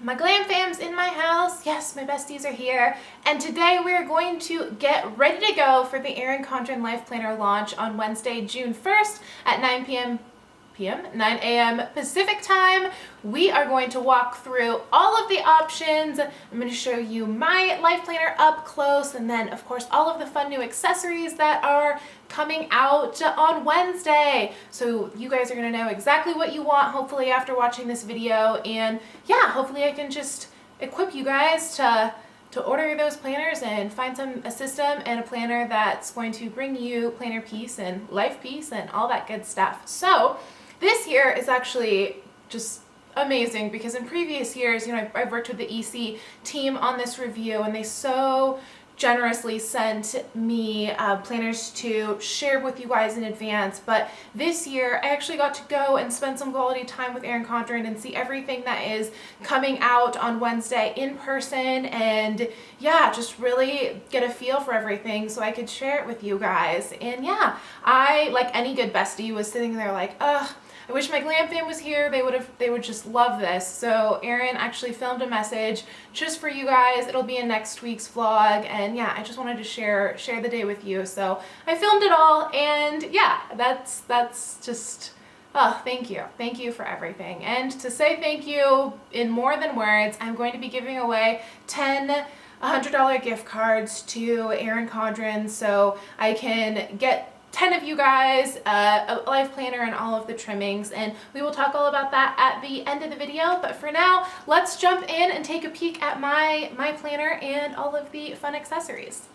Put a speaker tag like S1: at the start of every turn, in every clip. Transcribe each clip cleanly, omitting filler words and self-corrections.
S1: My Glam fam's in my house. Yes, my besties are here. And today we are going to get ready to go for the Erin Condren Life Planner launch on Wednesday, June 1st at 9 a.m. Pacific time. We are going to walk through all of the options. I'm going to show you my life planner up close, and then of course all of the fun new accessories that are coming out on Wednesday. So you guys are going to know exactly what you want, hopefully, after watching this video. And yeah, hopefully I can just equip you guys to order those planners and find a system and a planner that's going to bring you planner peace and life peace and all that good stuff. So this year is actually just amazing because in previous years, I've worked with the EC team on this review, and they so generously sent me planners to share with you guys in advance. But this year I actually got to go and spend some quality time with Erin Condren and see everything that is coming out on Wednesday in person, and yeah, just really get a feel for everything so I could share it with you guys. And yeah, I, like any good bestie, was sitting there like, ugh, I wish my Glam fam was here. They would just love this. So Erin actually filmed a message just for you guys. It'll be in next week's vlog, and yeah, I just wanted to share the day with you. So I filmed it all, and yeah, that's just, oh, thank you for everything. And to say thank you in more than words, I'm going to be giving away 10 $100 gift cards to Erin Condren, so I can get 10 of you guys a life planner and all of the trimmings, and we will talk all about that at the end of the video. But for now, let's jump in and take a peek at my planner and all of the fun accessories.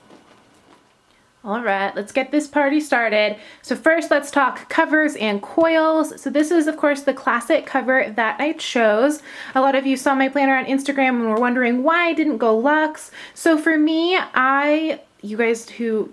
S1: All right, let's get this party started. So first, let's talk covers and coils. So this is, of course, the classic cover that I chose. A lot of you saw my planner on Instagram and were wondering why I didn't go luxe. So for me, you guys who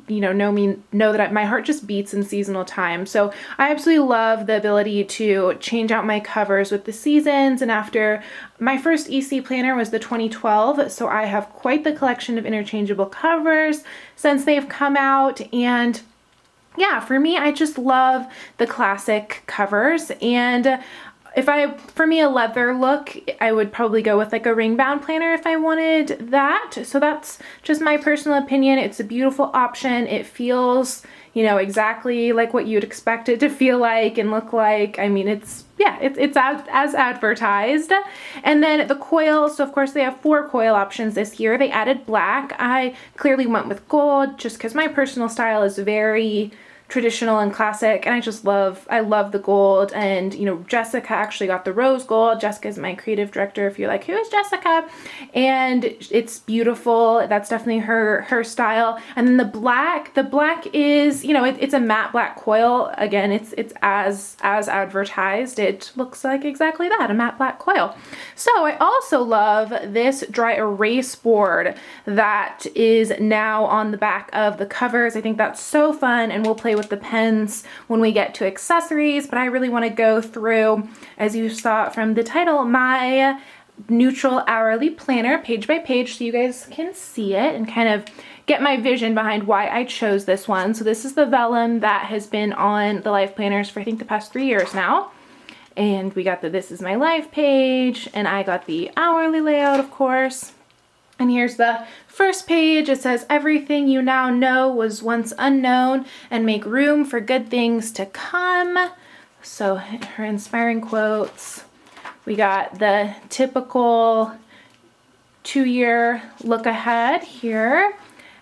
S1: know me know that my heart just beats in seasonal time. So I absolutely love the ability to change out my covers with the seasons. And after my first EC planner was the 2012, so I have quite the collection of interchangeable covers since they've come out. And yeah, for me, I just love the classic covers. And for me, a leather look, I would probably go with like a ring bound planner if I wanted that. So that's just my personal opinion. It's a beautiful option. It feels, exactly like what you'd expect it to feel like and look like. I mean, it's as advertised. And then the coil, so of course they have 4 coil options this year. They added black. I clearly went with gold just because my personal style is very traditional and classic, and I love the gold. And Jessica actually got the rose gold. Jessica is my creative director, if you're like, who is Jessica? And it's beautiful. That's definitely her style. And then the black is, it's a matte black coil. Again, it's as advertised. It looks like exactly that, a matte black coil. So I also love this dry erase board that is now on the back of the covers. I think that's so fun, and we'll play with the pens when we get to accessories. But I really want to go through, as you saw from the title, my neutral hourly planner page by page so you guys can see it and kind of get my vision behind why I chose this one. So this is the vellum that has been on the life planners for I think the past 3 years now. And we got the This Is My Life page, and I got the hourly layout, of course. And here's the first page. It says, everything you now know was once unknown, and make room for good things to come. So her inspiring quotes. We got the typical 2-year look ahead here.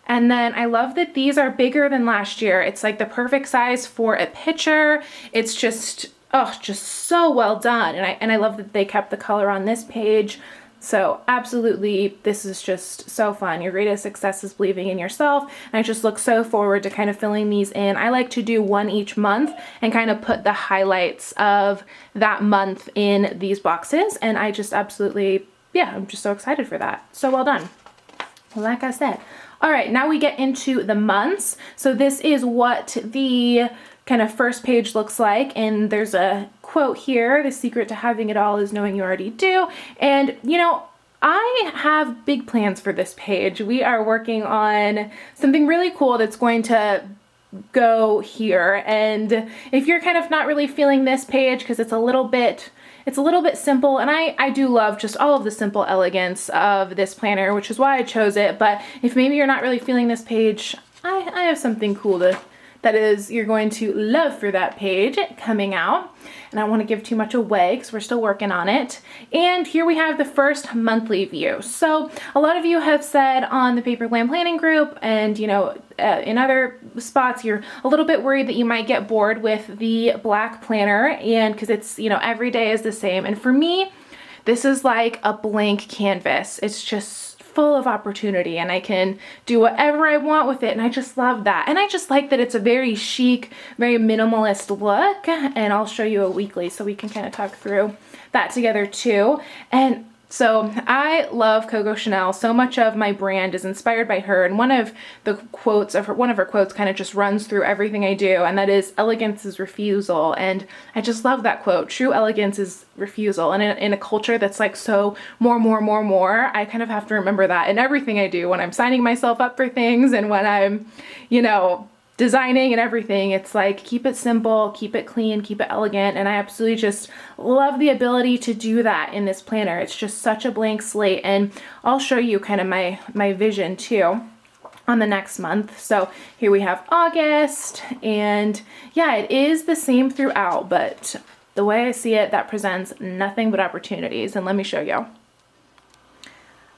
S1: And then I love that these are bigger than last year. It's like the perfect size for a picture. It's just so well done. And I love that they kept the color on this page. So absolutely, this is just so fun. Your greatest success is believing in yourself. And I just look so forward to kind of filling these in. I like to do one each month and kind of put the highlights of that month in these boxes. And I just absolutely, I'm just so excited for that. So well done. Like I said. All right, now we get into the months. So this is what the kind of first page looks like, and there's a quote here: the secret to having it all is knowing you already do. And I have big plans for this page. We are working on something really cool that's going to go here. And if you're kind of not really feeling this page because it's a little bit it's a little bit simple, and I do love just all of the simple elegance of this planner, which is why I chose it. But if maybe you're not really feeling this page, I have something cool that is you're going to love for that page coming out. And I don't want to give too much away because we're still working on it. And here we have the first monthly view. So a lot of you have said on the Paper Glam planning group and, you know, in other spots, you're a little bit worried that you might get bored with the black planner, and because it's, you know, every day is the same. And for me, this is like a blank canvas. It's just full of opportunity, and I can do whatever I want with it, and I just love that. And I just like that it's a very chic, very minimalist look, and I'll show you a weekly so we can kind of talk through that together too. And so I love Coco Chanel. So much of my brand is inspired by her, and one of her quotes kind of just runs through everything I do, and that is, elegance is refusal. And I just love that quote. True elegance is refusal. And in a culture that's like so more, I kind of have to remember that in everything I do, when I'm signing myself up for things and when I'm, you know, designing and everything. It's like, keep it simple, keep it clean, keep it elegant. And I absolutely just love the ability to do that in this planner. It's just such a blank slate. And I'll show you kind of my vision too on the next month. So here we have August, and yeah, it is the same throughout, but the way I see it, that presents nothing but opportunities. And let me show you.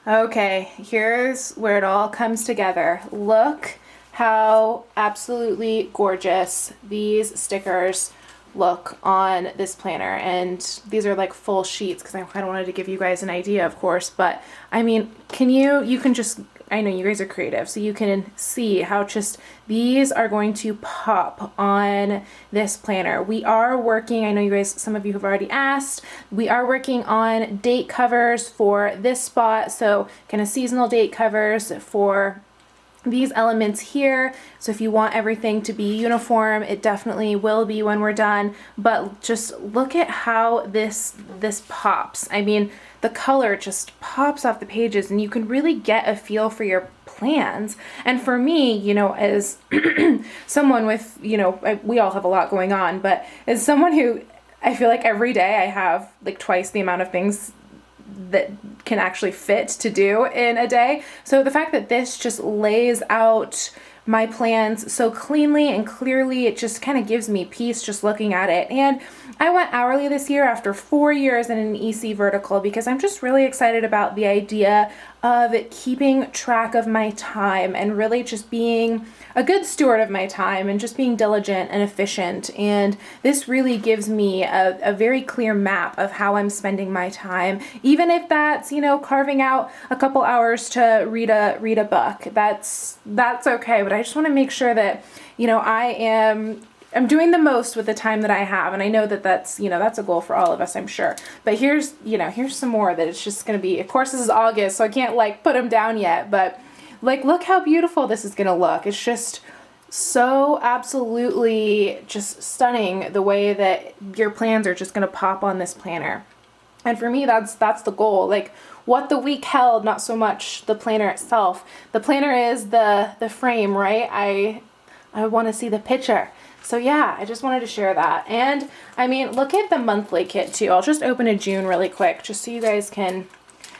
S1: Okay, here's where it all comes together. Look how absolutely gorgeous these stickers look on this planner. And these are like full sheets because I kind of wanted to give you guys an idea, of course. But I mean, you can just, I know you guys are creative, so you can see how just these are going to pop on this planner. We are working, I know you guys, some of you have already asked, we are working on date covers for this spot. So kind of seasonal date covers for these elements here. So if you want everything to be uniform, it definitely will be when we're done. But just look at how this pops. I mean, the color just pops off the pages, and you can really get a feel for your plans. And for me, you know, as someone with, you know, we all have a lot going on, but as someone who, I feel like every day I have like twice the amount of things that can actually fit to do in a day. So the fact that this just lays out my plans so cleanly and clearly, it just kind of gives me peace just looking at it. And I went hourly this year after 4 years in an EC vertical because I'm just really excited about the idea of keeping track of my time and really just being a good steward of my time and just being diligent and efficient. And this really gives me a very clear map of how I'm spending my time, even if that's, you know, carving out a couple hours to read a book. That's okay. But I just want to make sure that, you know, I'm doing the most with the time that I have. And I know that that's, you know, that's a goal for all of us, I'm sure. But here's some more that it's just going to be, of course, this is August, so I can't like put them down yet, but like, look how beautiful this is going to look. It's just so absolutely just stunning the way that your plans are just going to pop on this planner. And for me, that's the goal. Like, what the week held, not so much the planner itself. The planner is the frame, right? I want to see the picture. So yeah, I just wanted to share that. And I mean, look at the monthly kit too. I'll just open a June really quick just so you guys can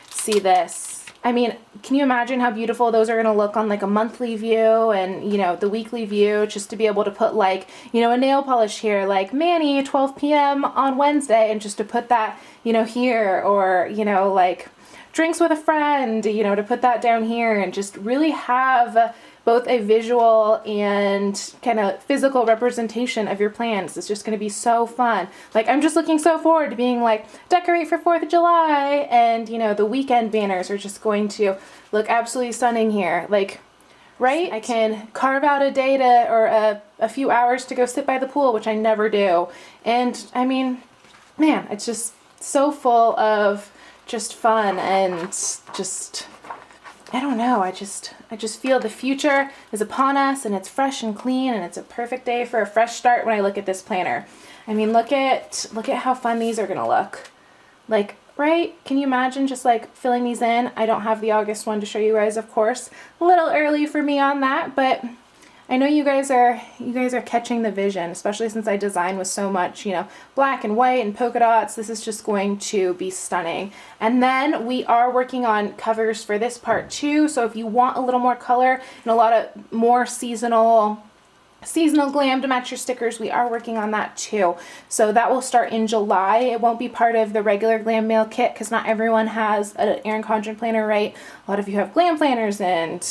S1: see this. I mean, can you imagine how beautiful those are going to look on like a monthly view and, you know, the weekly view, just to be able to put like, you know, a nail polish here, like Manny, 12 p.m. on Wednesday, and just to put that, you know, here, or, you know, like drinks with a friend, you know, to put that down here, and just really have both a visual and kind of physical representation of your plans. It's just going to be so fun. Like, I'm just looking so forward to being like, decorate for 4th of July, and, you know, the weekend banners are just going to look absolutely stunning here. Like, right? I can carve out a day or a few hours to go sit by the pool, which I never do. And I mean, man, it's just so full of just fun and just, I don't know, I just feel the future is upon us, and it's fresh and clean, and it's a perfect day for a fresh start when I look at this planner. I mean, look at how fun these are going to look. Like, right? Can you imagine just like filling these in? I don't have the August one to show you guys, of course. A little early for me on that, but I know you guys are catching the vision, especially since I designed with so much, you know, black and white and polka dots. This is just going to be stunning. And then we are working on covers for this part too. So if you want a little more color and a lot of more seasonal glam to match your stickers, we are working on that too. So that will start in July. It won't be part of the regular Glam mail kit because not everyone has an Erin Condren planner, right? A lot of you have Glam planners and,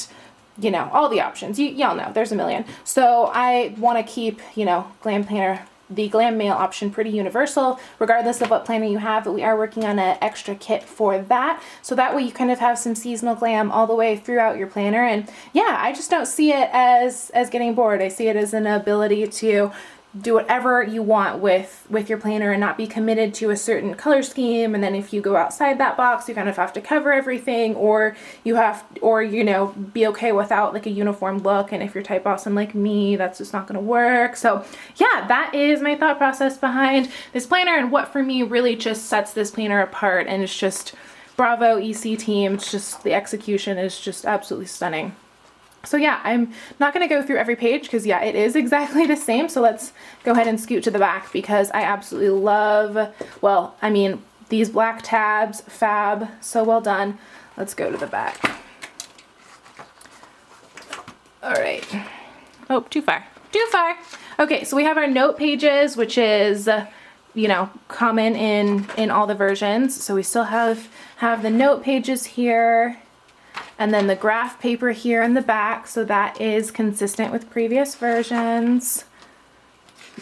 S1: you know, all the options. Y'all know there's a million. So I want to keep, you know, Glam planner, the Glam mail option pretty universal regardless of what planner you have, but we are working on an extra kit for that. So that way you kind of have some seasonal glam all the way throughout your planner. And yeah, I just don't see it as getting bored. I see it as an ability to do whatever you want with your planner and not be committed to a certain color scheme. And then if you go outside that box, you kind of have to cover everything, or you know, be okay without like a uniform look. And if you're type awesome like me, that's just not going to work. So yeah, that is my thought process behind this planner and what for me really just sets this planner apart. And it's just bravo EC team. It's just, the execution is just absolutely stunning. So yeah, I'm not going to go through every page because yeah, it is exactly the same. So let's go ahead and scoot to the back because I absolutely love, well, I mean, these black tabs, fab, so well done. Let's go to the back. All right. Oh, too far. Okay, so we have our note pages, which is, you know, common in all the versions. So we still have the note pages here. And then the graph paper here in the back, so that is consistent with previous versions.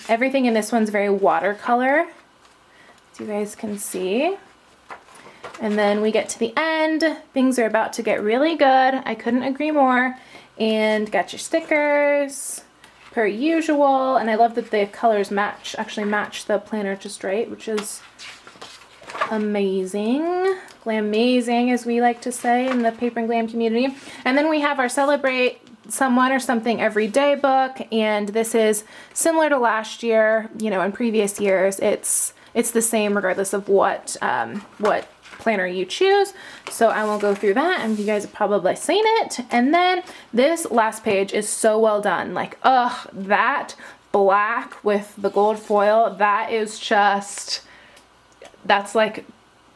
S1: Everything in this one's very watercolor, so you guys can see. And then we get to the end. Things are about to get really good. I couldn't agree more. And got your stickers, per usual. And I love that the colors actually match the planner just right, which is amazing. Glamazing, as we like to say in the paper and glam community. And then we have our Celebrate Someone or Something Every Day book, and this is similar to last year. You know, in previous years, it's the same regardless of what planner you choose. So I won't go through that, and you guys have probably seen it. And then this last page is so well done. Like, that black with the gold foil, that is just, that's like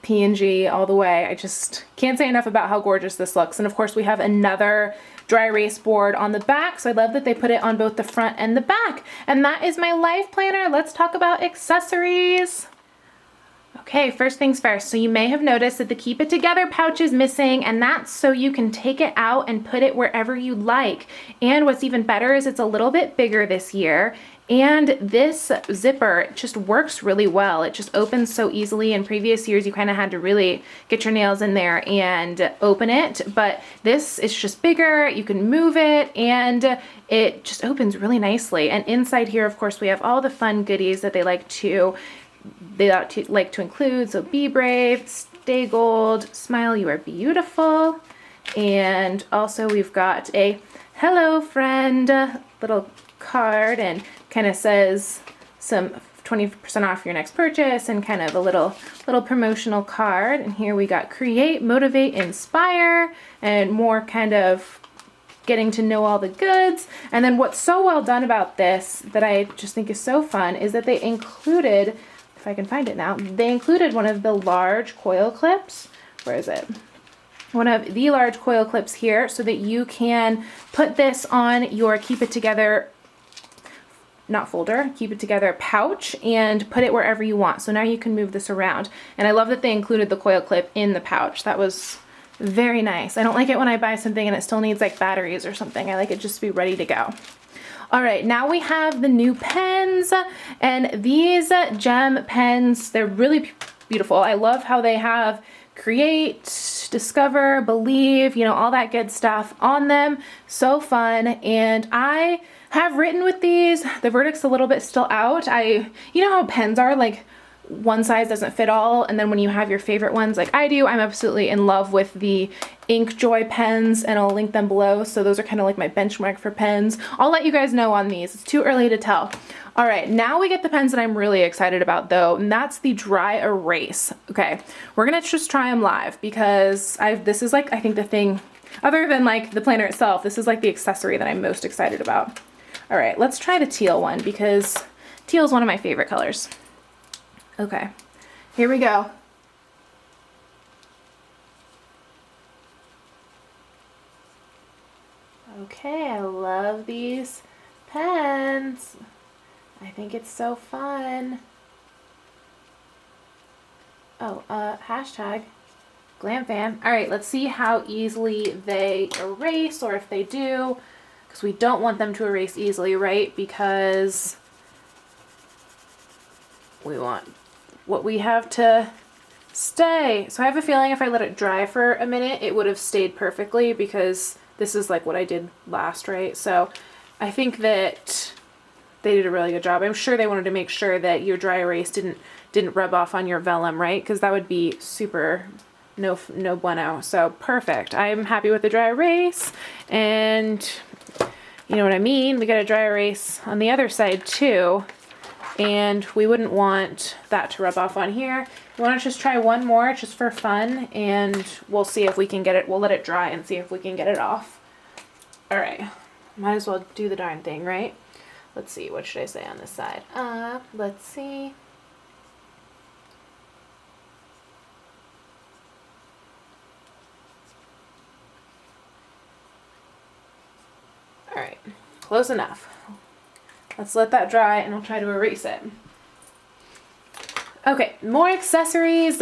S1: P&G all the way. I just can't say enough about how gorgeous this looks. And of course we have another dry erase board on the back. So I love that they put it on both the front and the back. And that is my life planner. Let's talk about accessories. Okay, first things first. So you may have noticed that the Keep It Together pouch is missing, and that's so you can take it out and put it wherever you like. And what's even better is it's a little bit bigger this year. And this zipper just works really well. It just opens so easily. In previous years, you kind of had to really get your nails in there and open it. But this is just bigger. You can move it and it just opens really nicely. And inside here, of course, we have all the fun goodies that they like to include. So be brave, stay gold, smile, you are beautiful. And also we've got a hello friend little card, and kind of says some 20% off your next purchase and kind of a little promotional card. And here we got create, motivate, inspire, and more kind of getting to know all the goods. And then what's so well done about this that I just think is so fun is that they included, if I can find it now, they included one of the large coil clips. Where is it? One of the large coil clips here so that you can put this on your Keep It Together, not folder, Keep It Together pouch, and put it wherever you want. So now you can move this around. And I love that they included the coil clip in the pouch. That was very nice. I don't like it when I buy something and it still needs like batteries or something. I like it just to be ready to go. All right, now we have the new pens, and these gem pens, they're really beautiful. I love how they have create, discover, believe, you know, all that good stuff on them. So fun. And I have written with these. The verdict's a little bit still out. You know how pens are, like one size doesn't fit all, and then when you have your favorite ones like I do, I'm absolutely in love with the Ink Joy pens, and I'll link them below. So those are kind of like my benchmark for pens. I'll let you guys know on these. It's too early to tell. All right, now we get the pens that I'm really excited about though, and that's the dry erase. Okay, we're gonna just try them live because this is like, I think the thing, other than like the planner itself, this is like the accessory that I'm most excited about. All right, let's try the teal one because teal is one of my favorite colors. Okay, here we go. Okay, I love these pens. I think it's so fun. Oh, hashtag Glam fan. All right, let's see how easily they erase, or if they do, because we don't want them to erase easily, right? Because we want what we have to stay. So I have a feeling if I let it dry for a minute, it would have stayed perfectly, because this is like what I did last, right? So I think that they did a really good job. I'm sure they wanted to make sure that your dry erase didn't rub off on your vellum, right? Because that would be super no bueno. So perfect. I'm happy with the dry erase, and you know what I mean? We got a dry erase on the other side too, and we wouldn't want that to rub off on here. You want to just try one more just for fun, and we'll see if we can get it. We'll let it dry and see if we can get it off. All right, might as well do the darn thing, right? Let's see, what should I say on this side? Let's see. All right, close enough. Let's let that dry and I'll try to erase it. Okay, more accessories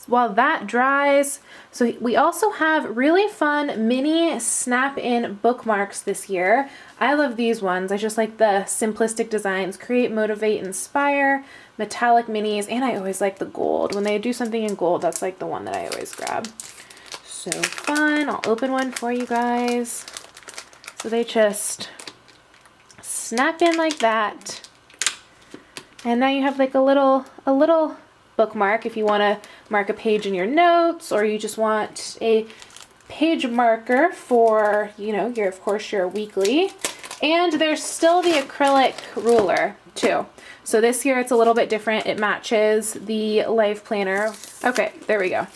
S1: while that dries. So we also have really fun mini snap-in bookmarks this year. I love these ones. I just like the simplistic designs. Create, motivate, inspire, metallic minis, and I always like the gold. When they do something in gold, that's like the one that I always grab. So fun. I'll open one for you guys. So they just snap in like that. And now you have like a little bookmark if you want to mark a page in your notes, or you just want a page marker for, you know, your, of course, your weekly. And there's still the acrylic ruler too. So this year it's a little bit different. It matches the life planner. Okay, there we go.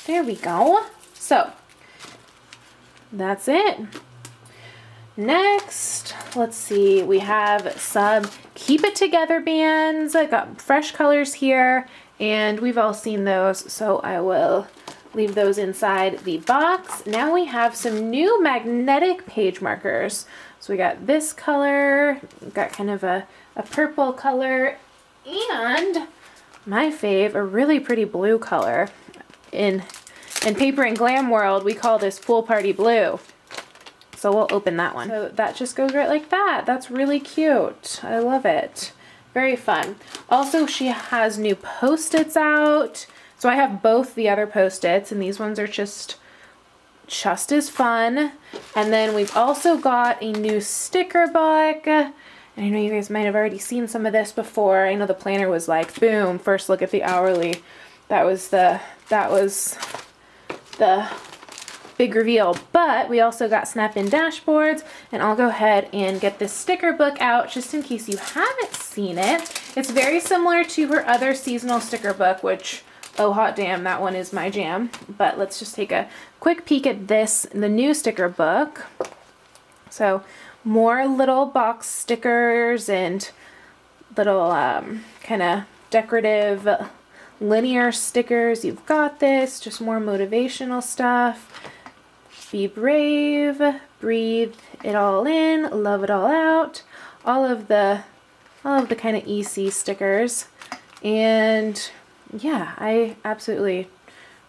S1: There we go. So that's it. Next, let's see, we have some Keep It Together bands. I got fresh colors here, and we've all seen those, so I will leave those inside the box. Now we have some new magnetic page markers. So we got this color, we've got kind of a purple color, and my fave, a really pretty blue color. In Paper and Glam world, we call this Pool Party Blue. So we'll open that one. So that just goes right like that. That's really cute. I love it. Very fun. Also, she has new Post-its out. So I have both the other Post-its, and these ones are just as fun. And then we've also got a new sticker book. And I know you guys might have already seen some of this before. I know the planner was like, boom, first look at the hourly. That was the big reveal. But we also got snap-in dashboards, and I'll go ahead and get this sticker book out just in case you haven't seen it. It's very similar to her other seasonal sticker book, which, oh hot damn, that one is my jam. But let's just take a quick peek at this, the new sticker book. So more little box stickers and little kind of decorative linear stickers. You've got this, just more motivational stuff. Be brave, breathe it all in, love it all out. All of the kind of EC stickers. And yeah, I absolutely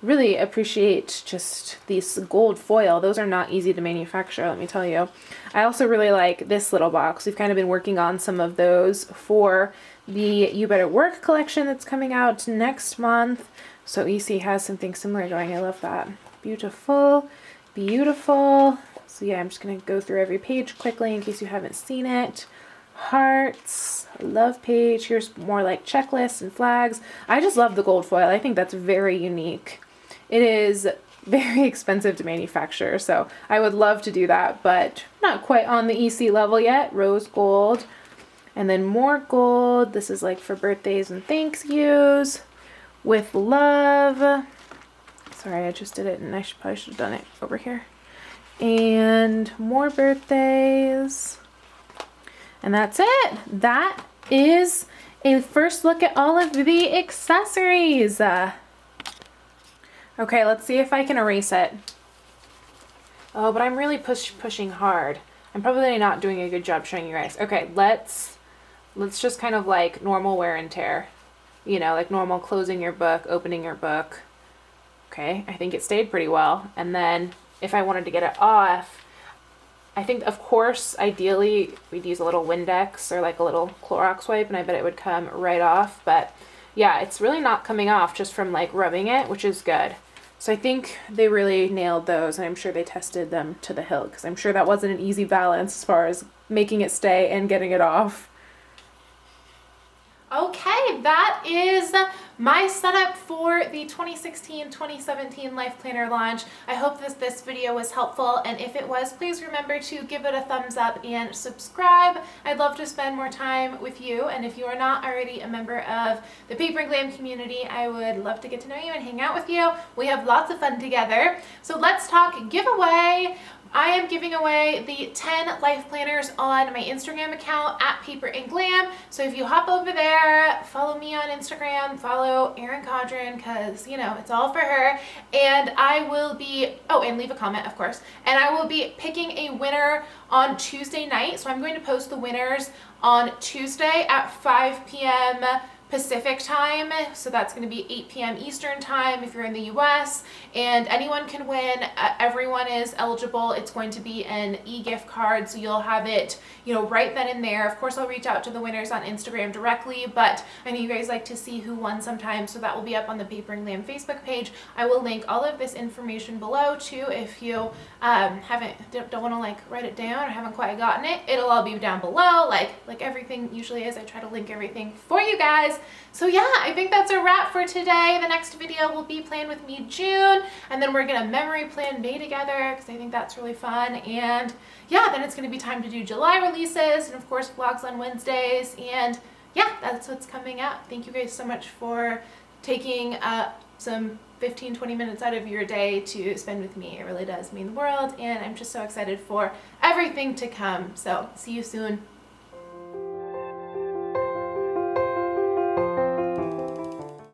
S1: really appreciate just these gold foil. Those are not easy to manufacture, let me tell you. I also really like this little box. We've kind of been working on some of those for the You Better Work collection that's coming out next month. So EC has something similar going. I love that. Beautiful, beautiful. So yeah, I'm just going to go through every page quickly in case you haven't seen it. Hearts, love page. Here's more like checklists and flags. I just love the gold foil. I think that's very unique. It is very expensive to manufacture, so I would love to do that, but not quite on the EC level yet. Rose gold, and then more gold. This is like for birthdays and thank yous. With love. Sorry, I just did it, and I probably should have done it over here. And more birthdays. And that's it. That is a first look at all of the accessories. Okay, let's see if I can erase it. Oh, but I'm really pushing hard. I'm probably not doing a good job showing you guys. Okay, let's just kind of like normal wear and tear. You know, like normal closing your book, opening your book. Okay, I think it stayed pretty well. And then if I wanted to get it off, I think, of course, ideally we'd use a little Windex or like a little Clorox wipe, and I bet it would come right off. But yeah, it's really not coming off just from like rubbing it, which is good. So I think they really nailed those, and I'm sure they tested them to the hilt, because I'm sure that wasn't an easy balance as far as making it stay and getting it off. Okay, that is my setup for the 2016-2017 Life Planner launch. I hope this video was helpful, and if it was, please remember to give it a thumbs up and subscribe. I'd love to spend more time with you, and if you are not already a member of the Paper and Glam community, I would love to get to know you and hang out with you. We have lots of fun together. So let's talk giveaway. I am giving away the 10 life planners on my Instagram account at Paper and Glam. So if you hop over there, follow me on Instagram, follow Erin Condren, because, you know, it's all for her. And I will be, oh, and leave a comment, of course. And I will be picking a winner on Tuesday night. So I'm going to post the winners on Tuesday at 5 p.m. Pacific time, so that's going to be 8 p.m. Eastern time if you're in the US, and anyone can win. Everyone is eligible. It's going to be an e-gift card, so you'll have it, you know, right then and there. Of course, I'll reach out to the winners on Instagram directly, but I know you guys like to see who won sometimes, so that will be up on the Paper and Glam Facebook page. I will link all of this information below too if you don't want to like write it down or haven't quite gotten it. It'll all be down below, like everything usually is. I try to link everything for you guys. So yeah, I think that's a wrap for today. The next video will be Plan With Me June, and then we're gonna memory plan May together, because I think that's really fun. And yeah, then it's gonna be time to do July releases, and of course vlogs on Wednesdays. And yeah, that's what's coming up. Thank you guys so much for taking some 15-20 minutes out of your day to spend with me. It really does mean the world, and I'm just so excited for everything to come. So see you soon.